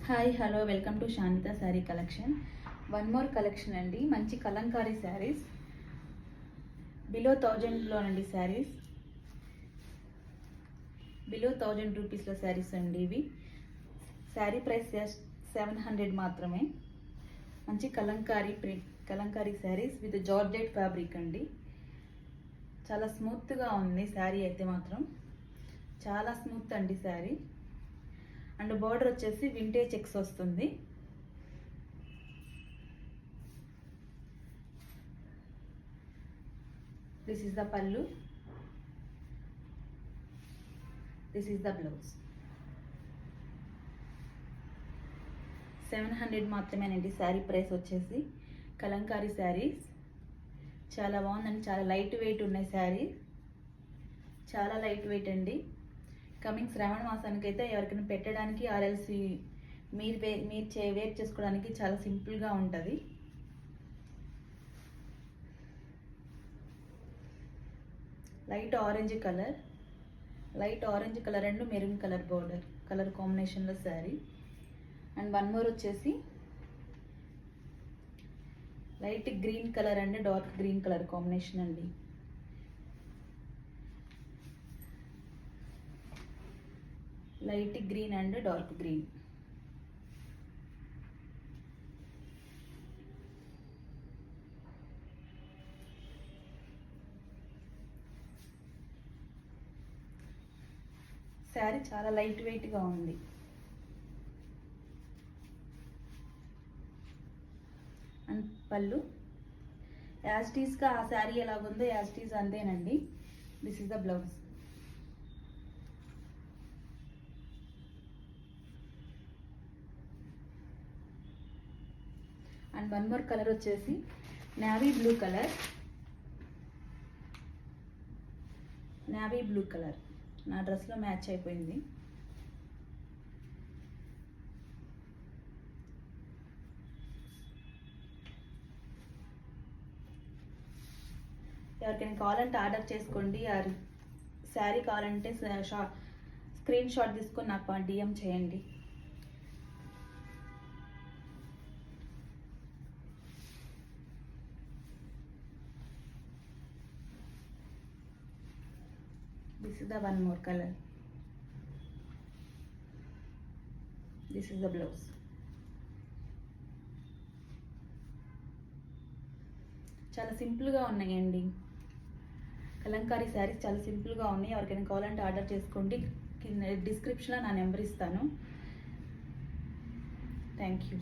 Hi hello welcome to Shantitha sari collection. One more collection అండి. మంచి Kalamkari saris below 1000లోనండి. శారీస్ బిలో 1000 రూపీస్లో శారీస్ అండి. ఇవి శారీ ప్రైస్ 700 మాత్రమే. మంచి Kalamkari saris with georgette fabric అండి. చాలా స్మూత్గా ఉంది శారీ అయితే మాత్రం, చాలా స్మూత్ అండి శారీ. అండ్ బార్డర్ వచ్చేసి వింటేజ్ చెక్స్ వస్తుంది. This is the pallu, this is the blouse. 700 మాత్రమేనండి శారీ ప్రైస్ వచ్చేసి. కలంకారీ శారీస్ చాలా బాగుందండి. చాలా లైట్ వెయిట్ ఉన్నాయి శారీ, చాలా లైట్ వెయిట్ అండి. కమింగ్ శ్రావణ మాసానికి అయితే ఎవరికైనా పెట్టడానికి ఆర్ఎల్సి మీరు వేర్ చేసుకోవడానికి చాలా సింపుల్గా ఉంటుంది. Light orange colour and maroon colour border colour కాంబినేషన్లో శారీ. అండ్ వన్ మోర్ వచ్చేసి light green colour and dark green colour combination అండి. Light green and dark green. Sari చాలా లైట్ వెయిట్గా ఉంది. అండ్ పళ్ళు యాస్టీస్గా ఆ శారీ ఎలాగుందో యాస్టీస్ అంతేనండి. This is the blouse. And one more colour వచ్చేసి నేవీ బ్లూ కలర్ నా డ్రెస్లో మ్యాచ్ అయిపోయింది. ఎవరికైనా కావాలంటే ఆర్డర్ చేసుకోండి. శారీ కావాలంటే స్క్రీన్ షాట్ తీసుకొని నాకు డిఎం చేయండి. This is the one more color. This is the blouse. చాలా సింపుల్గా ఉన్నాయండి కలంకారీ శారీస్, చాలా సింపుల్గా ఉన్నాయి. ఎవరికైనా కావాలంటే ఆర్డర్ చేసుకోండి. కింద డిస్క్రిప్షన్లో నా నెంబర్ ఇస్తాను. Thank you.